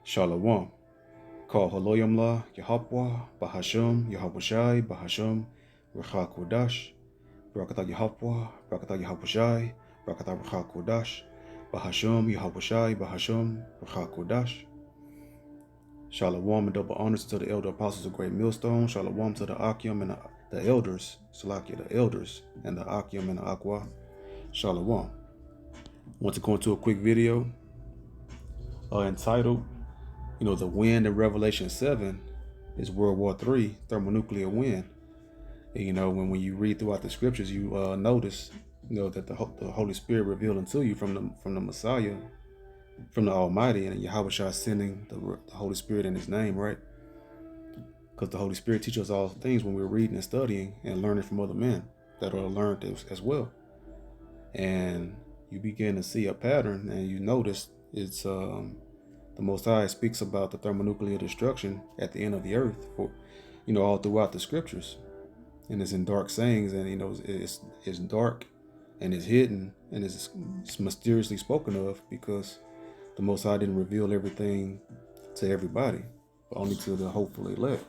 Shalom. Call Haloyamla, Yahapwa, Bahasham, Yahabushai, Bahasham, Racha Kodash, Barakatah Yahapwa, Barakatah Yahabushai, Barakatah Racha Kodash, Bahasham, Yahabushai, Bahasham, Racha Kodash. Shalom and double honors to the elder apostles of Great Millstone. Shalom to the Akim and the elders, Salakia, the elders, and the Akim and the Aqua. Shalom. Want to go into a quick video entitled, the wind in Revelation 7 is World War III, thermonuclear wind. And, when you read throughout the scriptures, you notice, that the Holy Spirit revealed unto you from the Messiah, from the Almighty, and Yahweh Shah sending the Holy Spirit in His name, right? Because the Holy Spirit teaches us all things when we're reading and studying and learning from other men that are learned as well. And you begin to see a pattern, and you notice it's the Most High speaks about the thermonuclear destruction at the end of the earth, for all throughout the scriptures, and it's in dark sayings, and it's dark, and it's hidden, and it's mysteriously spoken of, because the Most High didn't reveal everything to everybody, but only to the hopeful elect,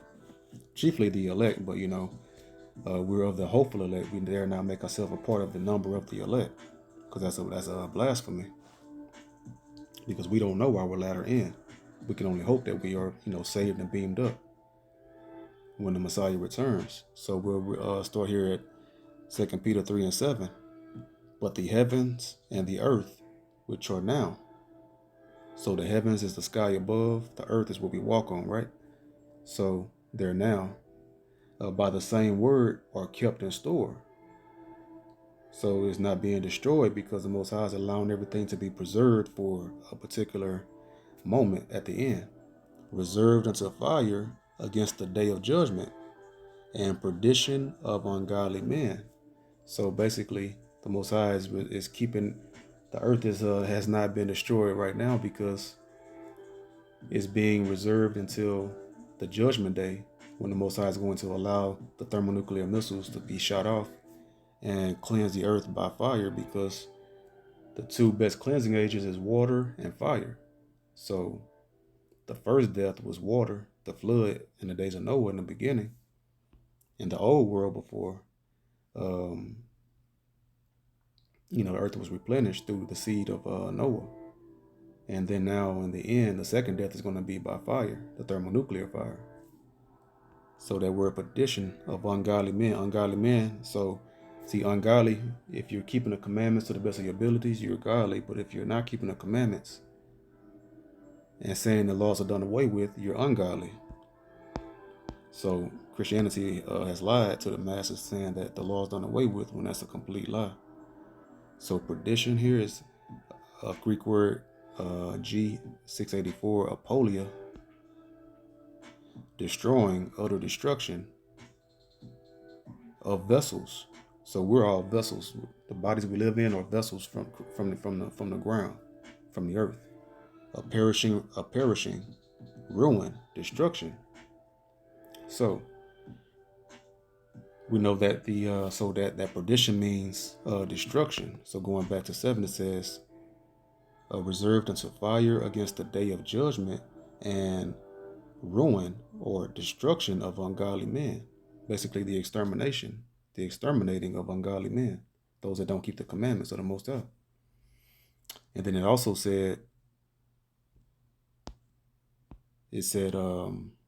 chiefly the elect. But we're of the hopeful elect. We dare not make ourselves a part of the number of the elect, because that's a blasphemy. Because we don't know our latter end. We can only hope that we are, saved and beamed up when the Messiah returns. So we'll start here at 2 Peter 3 and 7. But the heavens and the earth, which are now. So the heavens is the sky above. The earth is what we walk on, right? So they're now, by the same word, are kept in store. So it's not being destroyed, because the Most High is allowing everything to be preserved for a particular moment at the end, reserved unto fire against the day of judgment and perdition of ungodly men. So basically, the Most High is keeping the earth has not been destroyed right now, because it's being reserved until the judgment day, when the Most High is going to allow the thermonuclear missiles to be shot off and cleanse the earth by fire, because the two best cleansing agents is water and fire. So the first death was water, the flood in the days of Noah in the beginning, in the old world before the earth was replenished through the seed of Noah. And then now in the end, the second death is going to be by fire, the thermonuclear fire. So that word perdition of ungodly men. So see, ungodly, if you're keeping the commandments to the best of your abilities, you're godly. But if you're not keeping the commandments and saying the laws are done away with, you're ungodly. So Christianity has lied to the masses, saying that the law is done away with, when that's a complete lie. So perdition here is a Greek word, G684, apolia, destroying, utter destruction of vessels. So we're all vessels. The bodies we live in are vessels from the ground, from the earth. A perishing, ruin, destruction. So we know that that perdition means destruction. So going back to 7, it says, reserved unto fire against the day of judgment and ruin or destruction of ungodly men. Basically the exterminating of ungodly men, those that don't keep the commandments of the Most High. And then it also said,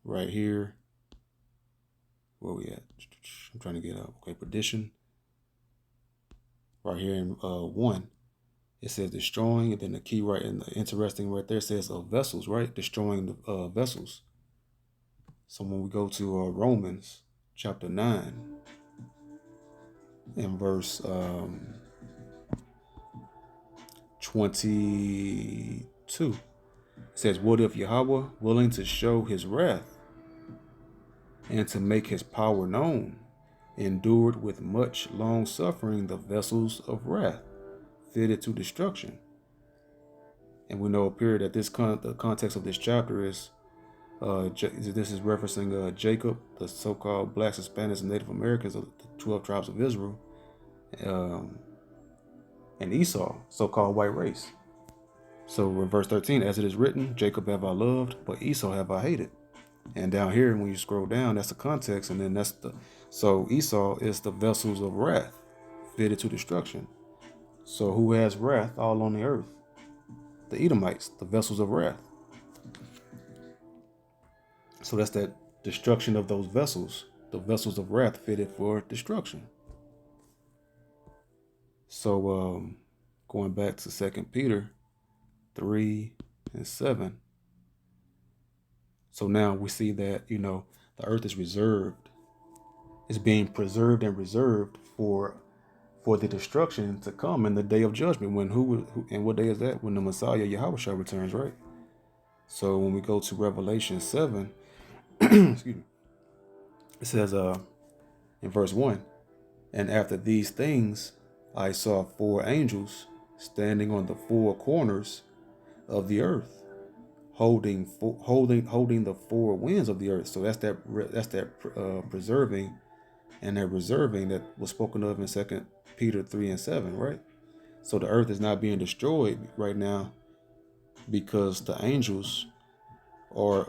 right here, where we at? I'm trying to get up. Okay, perdition. Right here in 1, it says destroying, and then the key right, and the interesting right there says of vessels, right? Destroying the vessels. So when we go to Romans chapter 9 and verse 22, it says, what if Yahweh, willing to show his wrath and to make his power known, endured with much long suffering the vessels of wrath fitted to destruction? And we know a period that the context of this chapter is this is referencing Jacob, the so-called blacks, Hispanics, and Native Americans of the 12 tribes of Israel, and Esau, so-called white race. So in verse 13, as it is written, Jacob have I loved, but Esau have I hated. And down here, when you scroll down, that's the context, and then so Esau is the vessels of wrath, fitted to destruction. So who has wrath all on the earth? The Edomites, the vessels of wrath. So that's that destruction of those vessels, the vessels of wrath fitted for destruction. So going back to 2 Peter 3 and 7. So now we see that, the earth is reserved. It's being preserved and reserved for the destruction to come in the day of judgment. When who and what day is that? When the Messiah Yahushua returns, right? So when we go to Revelation 7, excuse me, it says in verse 1, and after these things I saw four angels standing on the four corners of the earth, holding the four winds of the earth. So that's that preserving and that reserving that was spoken of in 2 Peter 3 and 7, right? So the earth is not being destroyed right now because the angels are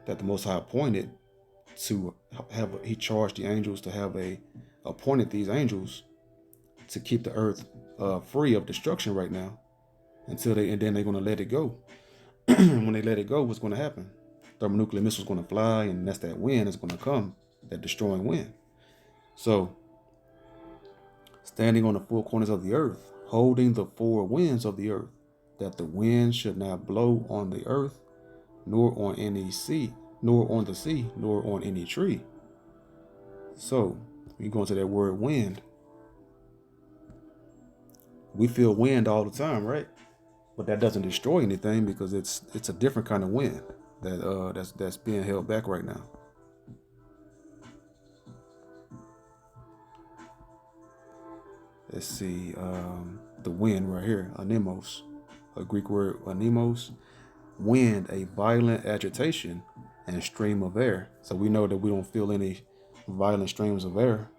that the Most High appointed to he charged the angels to have appointed these angels to keep the earth free of destruction right now and then they're going to let it go. When they let it go, what's going to happen? Thermonuclear missiles going to fly, and that's that wind that's going to come, that destroying wind. So, standing on the four corners of the earth, holding the four winds of the earth, that the wind should not blow on the earth, nor on any sea, nor on the sea, nor on any tree. So, when you go into that word wind, we feel wind all the time, right? But that doesn't destroy anything because it's a different kind of wind that's being held back right now. Let's see, the wind right here, anemos, a Greek word anemos, wind, a violent agitation and stream of air. So we know that we don't feel any violent streams of air,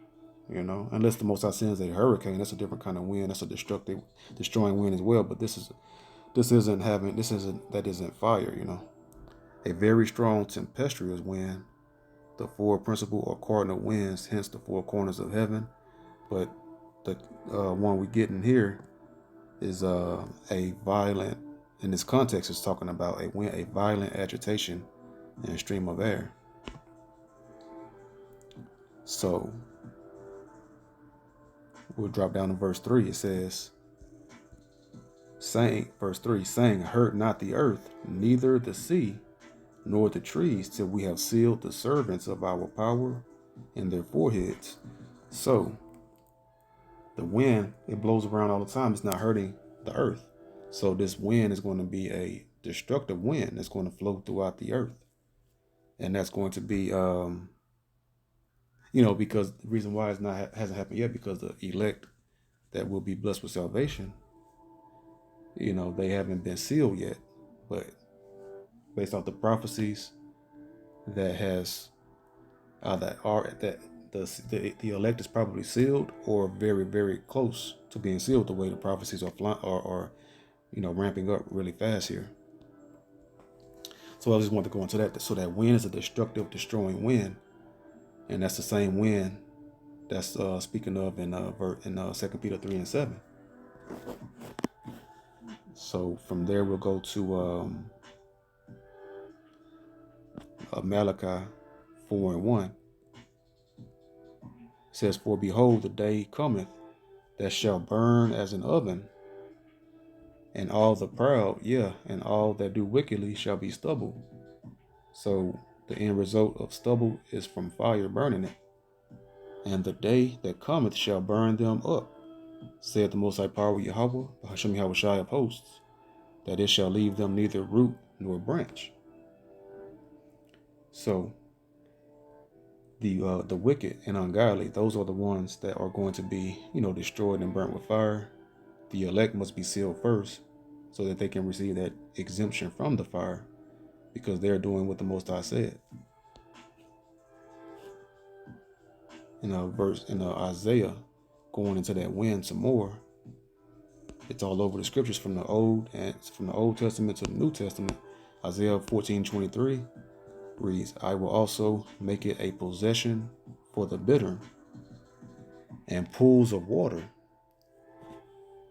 unless the Most High sends a hurricane. That's a different kind of wind. That's a destroying wind as well. But that isn't fire. A very strong tempestuous wind, the four principal or cardinal winds, hence the four corners of heaven. But the one we get in here is a violent, in this context, is talking about a violent agitation and a stream of air. So we'll drop down to verse 3. It says, verse 3, saying, hurt not the earth, neither the sea, nor the trees, till we have sealed the servants of our power in their foreheads. So the wind, it blows around all the time. It's not hurting the earth. So this wind is going to be a destructive wind that's going to flow throughout the earth. And that's going to be, because the reason why hasn't happened yet, because the elect that will be blessed with salvation, they haven't been sealed yet. But based off the prophecies that the elect is probably sealed or very, very close to being sealed, the way the prophecies are ramping up really fast here. So I just want to go into that. So that wind is a destructive, destroying wind, and that's the same wind that's speaking of in 2 Peter 3 and 7. So from there we'll go to Malachi 4 and 1. It says, for behold, the day cometh that shall burn as an oven, and all the proud, and all that do wickedly shall be stubble. So the end result of stubble is from fire burning it. And the day that cometh shall burn them up, saith the Most High Power Yahweh, Hashem Yahushai of hosts, that it shall leave them neither root nor branch. So the wicked and ungodly, those are the ones that are going to be, destroyed and burnt with fire. The elect must be sealed first so that they can receive that exemption from the fire, because they're doing what the Most High said. In a verse in Isaiah, going into that wind some more, It's all over the scriptures from the Old Testament to the New Testament. Isaiah 14:23 reads, I will also make it a possession for the bitter and pools of water,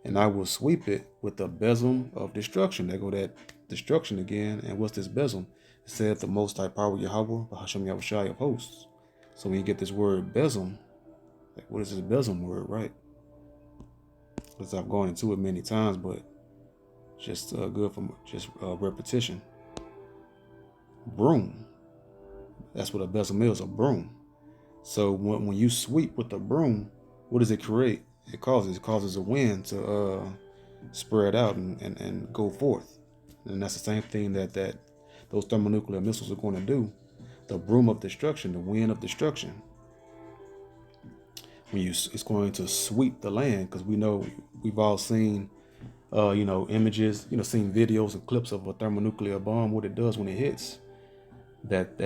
and I will sweep it with the besom of destruction. There go that destruction again. And what's this besom? It said the Most High Power Yahweh, Bahashem Yahushai of hosts. So when you get this word besom, like what is this besom word, right? Because I've gone into it many times, but just good for just repetition. Broom. That's what a besom is, a broom. So when you sweep with the broom, what does it create? It causes a wind to spread out and go forth. And that's the same thing that those thermonuclear missiles are going to do. The broom of destruction, the wind of destruction. It's going to sweep the land, because we know we've all seen images, seen videos and clips of a thermonuclear bomb. What it does when it hits, that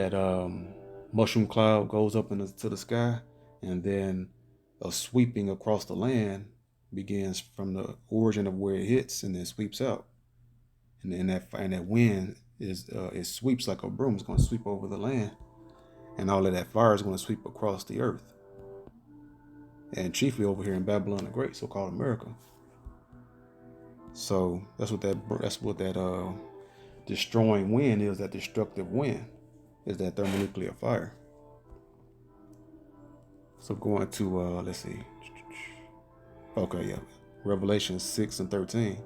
mushroom cloud goes up into the sky, and then a sweeping across the land begins from the origin of where it hits and then sweeps out. And that wind it sweeps like a broom. It's going to sweep over the land, and all of that fire is going to sweep across the earth, and chiefly over here in Babylon the Great, so-called America. So that's what that destroying wind is. That destructive wind is that thermonuclear fire. So going to let's see. Okay, yeah, Revelation 6:13.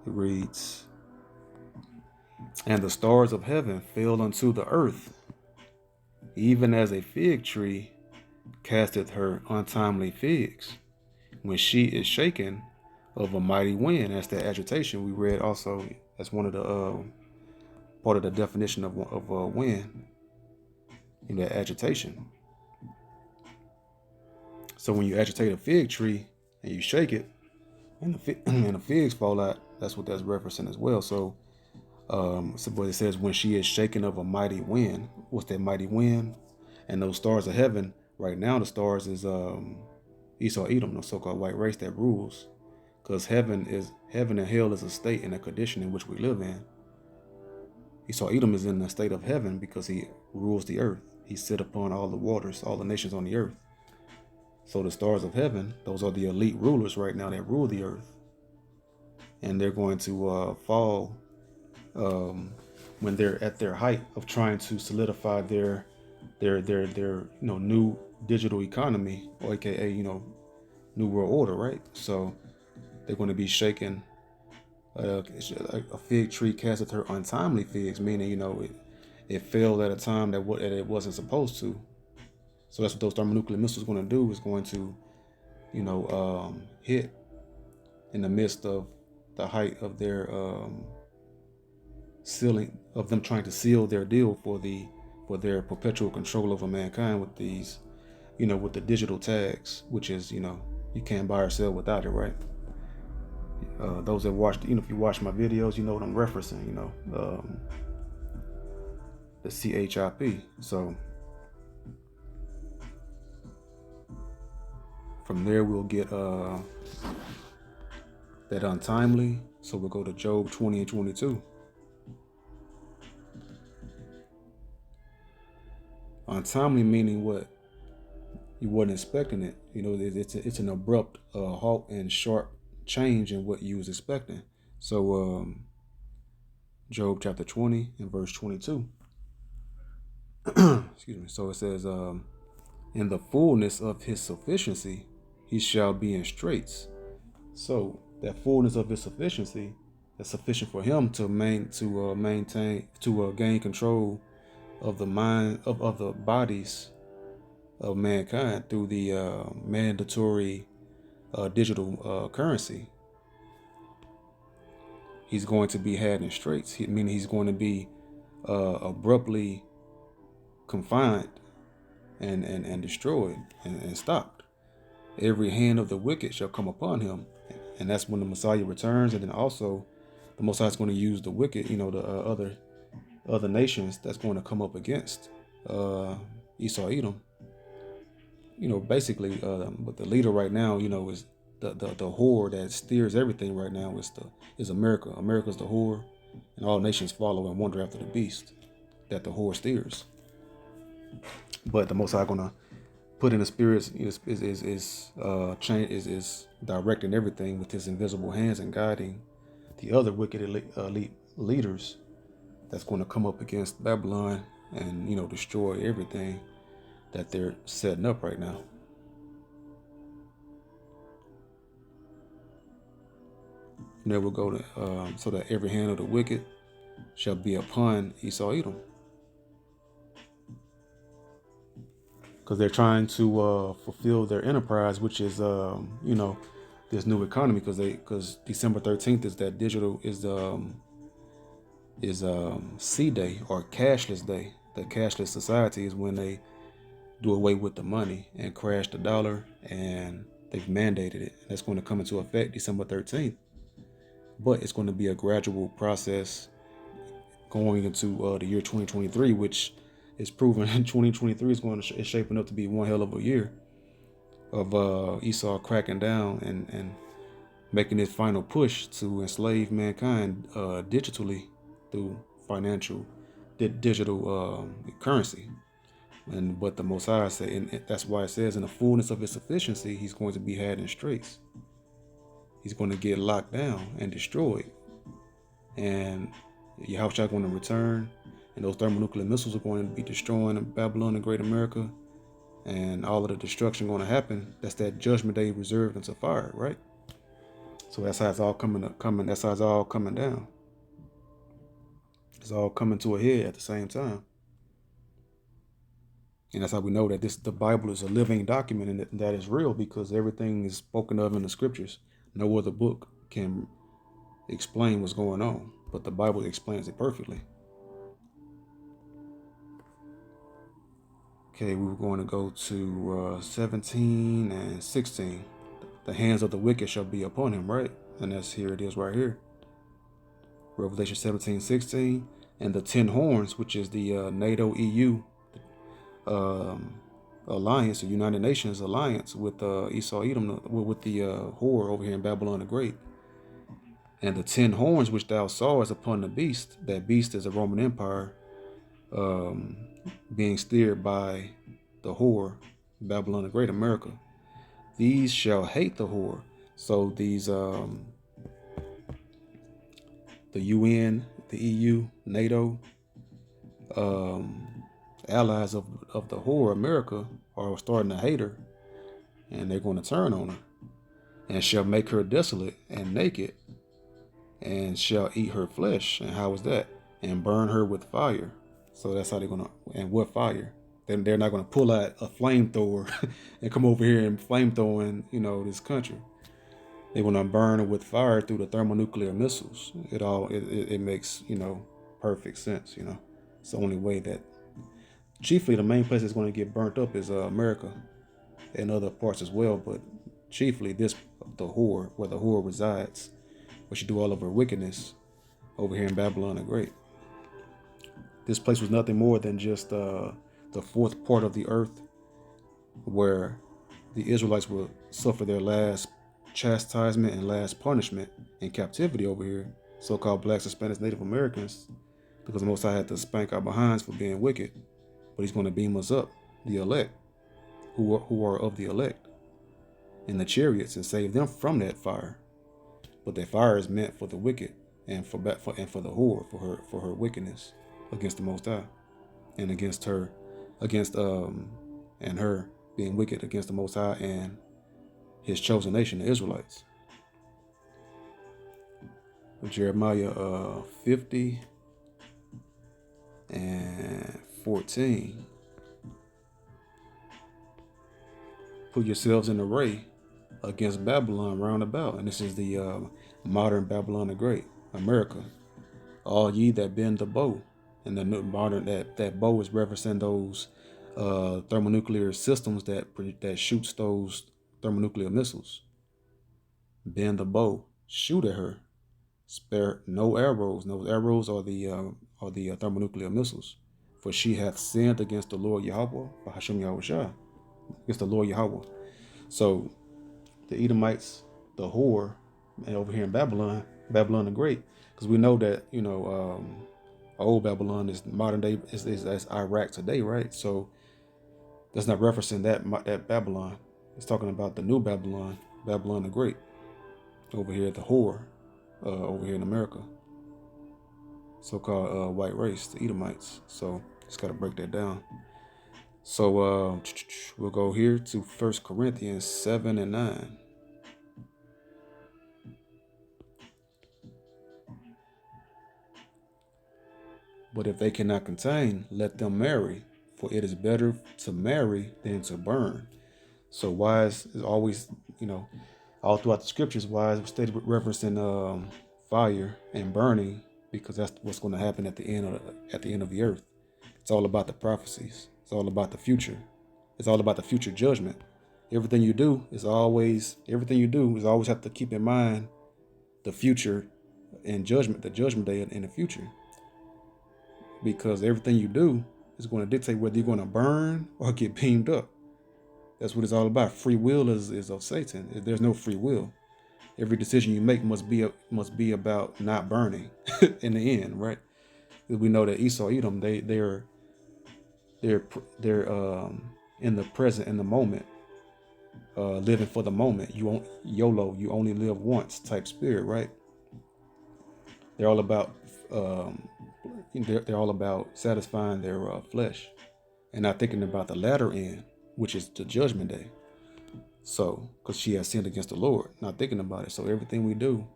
It reads, and the stars of heaven fell unto the earth, even as a fig tree casteth her untimely figs, when she is shaken of a mighty wind. That's that agitation we read also. That's one of the part of the definition of wind, in that agitation. So when you agitate a fig tree and you shake it, and the figs fall out, that's what that's referencing as well. So, but it says when she is shaken of a mighty wind. What's that mighty wind? And those stars of heaven. Right now, the stars is Esau Edom, the so-called white race that rules, because heaven and hell is a state and a condition in which we live in. Esau Edom is in the state of heaven because he rules the earth. He sit upon all the waters, all the nations on the earth. So the stars of heaven, those are the elite rulers right now that rule the earth, and they're going to fall when they're at their height of trying to solidify their new digital economy, or aka new world order, right? So they're going to be shaken. A fig tree casteth her untimely figs, meaning it fell at a time that it wasn't supposed to. So that's what those thermonuclear missiles are going to do. Is going to hit in the midst of the height of their sealing of them, trying to seal their deal for their perpetual control over mankind with these, with the digital tags, which is, you can't buy or sell without it, right? Those that watched, if you watch my videos, you know what I'm referencing, the CHIP. So from there we'll get that untimely. So we'll go to Job 20:22. Untimely meaning what? You wasn't expecting it. It's an abrupt halt and sharp change in what you was expecting. So Job chapter 20 and verse 22. Excuse me. So it says, in the fullness of his sufficiency, he shall be in straits. So that fullness of his sufficiency, that's sufficient for him to gain control of the mind of the bodies of mankind through the mandatory digital currency. He's going to be had in straits, meaning he's going to be abruptly confined and destroyed and stopped. Every hand of the wicked shall come upon him, and that's when the Messiah returns. And then also the Messiah is going to use the wicked, the other nations that's going to come up against Esau Edom, basically, but the leader right now, is the whore that steers everything right now is America. America's the whore, and all nations follow and wonder after the beast that the whore steers. But the Most High gonna put in the spirits is directing everything with his invisible hands and guiding the other wicked elite leaders that's going to come up against Babylon and destroy everything that they're setting up right now. And then we'll go to so that every hand of the wicked shall be upon Esau Edom, because they're trying to fulfill their enterprise, which is this new economy, because December 13th is that digital is C Day, or cashless day. The cashless society is when they do away with the money and crash the dollar, and they've mandated it. That's going to come into effect December 13th, but it's going to be a gradual process going into the year 2023, which is proven 2023 is shaping up to be one hell of a year of Esau cracking down and making his final push to enslave mankind digitally through financial digital currency. But the Most High said, and that's why it says, in the fullness of his sufficiency, he's going to be had in straits. He's going to get locked down and destroyed, and Yahushua going to return, and those thermonuclear missiles are going to be destroying Babylon and Great America, and all of the destruction going to happen. That's that judgment day reserved unto fire, right? So that's how it's all coming. That's how it's all coming down. It's all coming to a head at the same time. And that's how we know that the Bible is a living document, and that is real, because everything is spoken of in the scriptures. No other book can explain what's going on, but the Bible explains it perfectly. Okay, we were going to go to 17 and 16. The hands of the wicked shall be upon him, right? And that's here it is right here. Revelation 17:16. And the 10 horns, which is the NATO EU alliance, the United Nations alliance with Esau Edom, with the whore over here in Babylon the Great. And the 10 horns which thou sawest upon the beast, that beast is the Roman Empire, being steered by the whore, Babylon the Great, America. These shall hate the whore. So these, the UN, the EU, NATO, allies of the whore, America, are starting to hate her, and they're going to turn on her, and shall make her desolate and naked, and shall eat her flesh. And how is that? And burn her with fire. So that's how they're going to, and what fire? Then they're not going to pull out a flamethrower and come over here and flamethrowing, this country. They're going to burn her with fire through the thermonuclear missiles. It makes, perfect sense, It's the only way that, chiefly the main place that's going to get burnt up is America and other parts as well, but chiefly the whore, where the whore resides, where she do all of her wickedness over here in Babylon the Great. This place was nothing more than just the fourth part of the earth, where the Israelites will suffer their last chastisement and last punishment in captivity over here, so-called blacks, Hispanics, Native Americans, because the Most High had to spank our behinds for being wicked. But he's going to beam us up, the elect, who are of the elect, in the chariots, and save them from that fire. But that fire is meant for the wicked, and for the whore, for her wickedness against the Most High, and against her, and her being wicked against the Most High and his chosen nation, the Israelites. Jeremiah 50 and 14. Put yourselves in array against Babylon round about. And this is the modern Babylon the Great, America. All ye that bend the bow. And the modern, that bow is referencing those thermonuclear systems that shoots those thermonuclear missiles. Bend the bow, shoot at her. Spare no arrows. No arrows are the thermonuclear missiles. For she hath sinned against the Lord Yahweh, Bahashem Yahushua, against the Lord Yahweh. So the Edomites, the whore, and over here in Babylon, Babylon the Great, because we know that old Babylon is modern day is Iraq today, right? So that's not referencing that Babylon. It's talking about the new Babylon, Babylon the Great, over here, the whore, over here in America, so-called white race, the Edomites. So just got to break that down. So we'll go here to 1 Corinthians 7 and 9. But if they cannot contain, let them marry, for it is better to marry than to burn. So wise is always, all throughout the scriptures, wise stated with reference in fire and burning, because that's what's going to happen at the end of the earth. It's all about the prophecies. It's all about the future. It's all about the future judgment. Everything you do is always have to keep in mind the future and judgment, the judgment day in the future. Because everything you do is going to dictate whether you're going to burn or get beamed up. That's what it's all about. Free will is of Satan. There's no free will. Every decision you make must be about not burning in the end, right? We know that Esau, Edom, they're in the present, in the moment, living for the moment. You won't YOLO. You only live once type spirit, right? They're all about they're all about satisfying their flesh and not thinking about the latter end, which is the judgment day. So, because she has sinned against the Lord, not thinking about it. So everything we do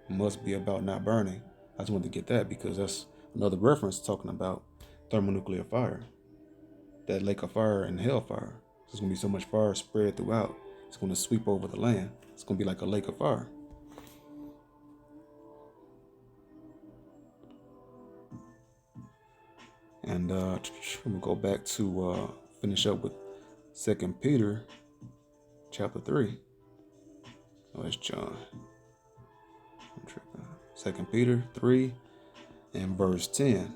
must be about not burning. I just wanted to get that because that's another reference talking about thermonuclear fire, that lake of fire and hellfire. There's going to be so much fire spread throughout. It's going to sweep over the land. It's going to be like a lake of fire. And I'm going to go back to finish up with 2 Peter chapter 3. Oh, it's John. I'm tripping. 2 Peter 3 and verse 10.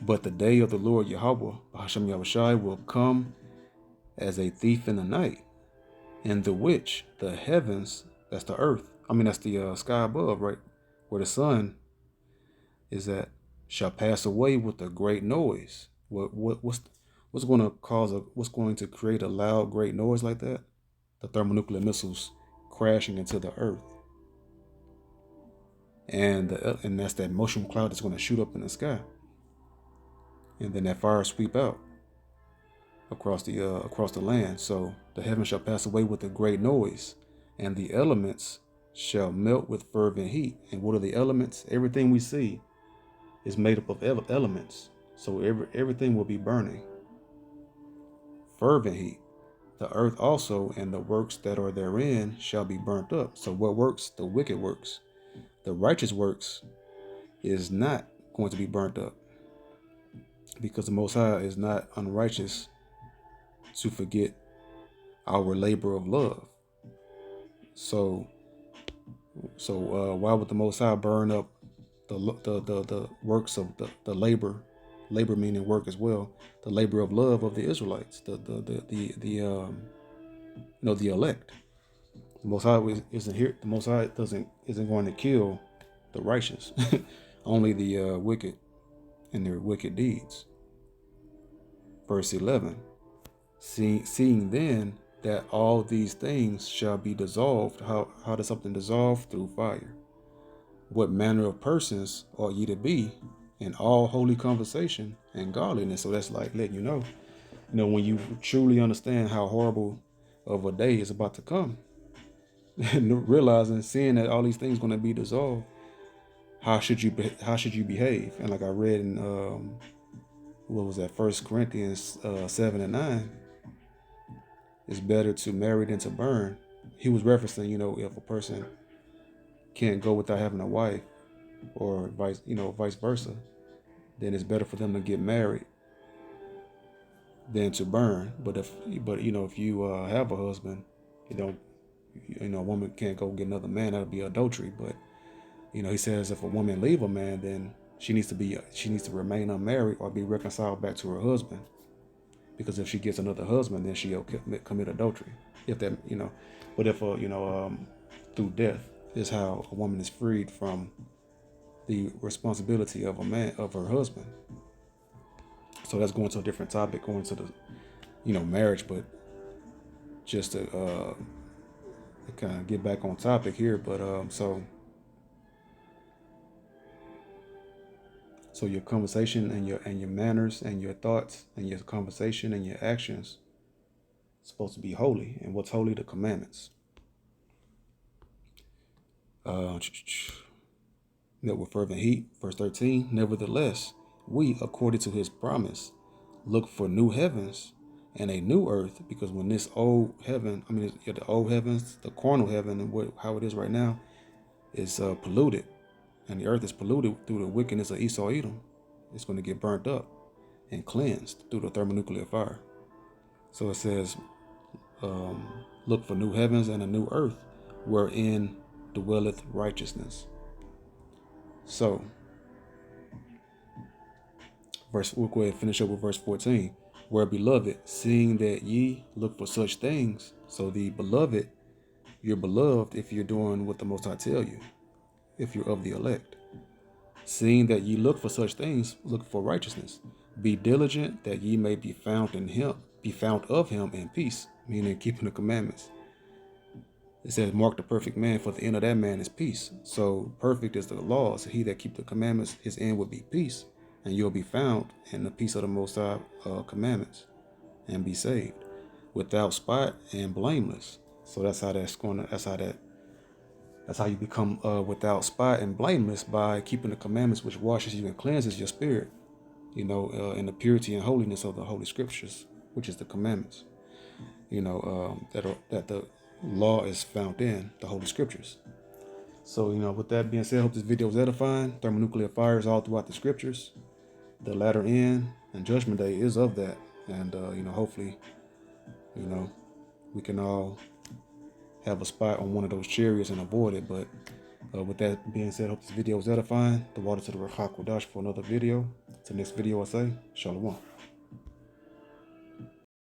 But the day of the Lord Yahweh, Hashem Yahushai, will come as a thief in the night, in the which the heavens, that's the earth, that's the sky above, right, where the sun is at, shall pass away with a great noise. What's going to create a loud, great noise like that? The thermonuclear missiles crashing into the earth, and that's that motion cloud that's going to shoot up in the sky, and then that fire sweep out across the land. So the heavens shall pass away with a great noise, and the elements shall melt with fervent heat. And what are the elements? Everything we see is made up of elements. So everything will be burning. Fervent heat. The earth also and the works that are therein shall be burnt up. So what works? The wicked works. The righteous works is not going to be burnt up, because the Most High is not unrighteous to forget our labor of love. So why would the Most High burn up the works of the labor meaning work as well, the labor of love of the Israelites, the elect? The Most High isn't here. The Most High isn't going to kill the righteous, only the wicked and their wicked deeds. Verse 11. Seeing then that all these things shall be dissolved. How does something dissolve? Through fire. What manner of persons ought ye to be in all holy conversation and godliness? So that's like letting you know, when you truly understand how horrible of a day is about to come, realizing, seeing that all these things going to be dissolved, how should you behave? And like I read in what was that, 1 Corinthians 7 and 9, it's better to marry than to burn. He was referencing, if a person can't go without having a wife, or vice versa, then it's better for them to get married than to burn. But if you have a husband, a woman can't go get another man. That would be adultery. But he says if a woman leave a man, then she needs to remain unmarried or be reconciled back to her husband. because if she gets another husband, then she'll commit adultery. If that, but if through death is how a woman is freed from the responsibility of a man, of her husband. So that's going to a different topic, going to the marriage, but just to kind of get back on topic here. But so your conversation and your manners and your thoughts and your conversation and your actions supposed to be holy. And what's holy? The commandments. That with fervent heat, verse 13, nevertheless, we, according to his promise, look for new heavens and a new earth, because when this old heaven, the old heavens, the carnal heaven, and how it is right now, is polluted, and the earth is polluted through the wickedness of Esau Edom, it's going to get burnt up and cleansed through the thermonuclear fire. So it says, look for new heavens and a new earth, wherein dwelleth righteousness. So, we'll go ahead and finish up with verse 14. Where, beloved, seeing that ye look for such things. So the beloved, you're beloved if you're doing what the Most High tell you, if you're of the elect. Seeing that ye look for such things, look for righteousness. Be diligent that ye may be found in him, be found of him in peace, meaning keeping the commandments. It says, mark the perfect man, for the end of that man is peace. So perfect is the law. So he that keep the commandments, his end will be peace. And you'll be found in the peace of the Most High commandments and be saved without spot and blameless. So that's how you become without spot and blameless, by keeping the commandments, which washes you and cleanses your spirit, in the purity and holiness of the Holy Scriptures, which is the commandments, that the law is found in the Holy Scriptures. So, with that being said, I hope this video was edifying. Thermonuclear fires all throughout the Scriptures. The latter end and judgment day is of that. And, hopefully, we can all have a spot on one of those chariots and avoid it. But with that being said, I hope this video was edifying. The water to the Ruach HaKodesh for another video. To the next video, I say, Shalom.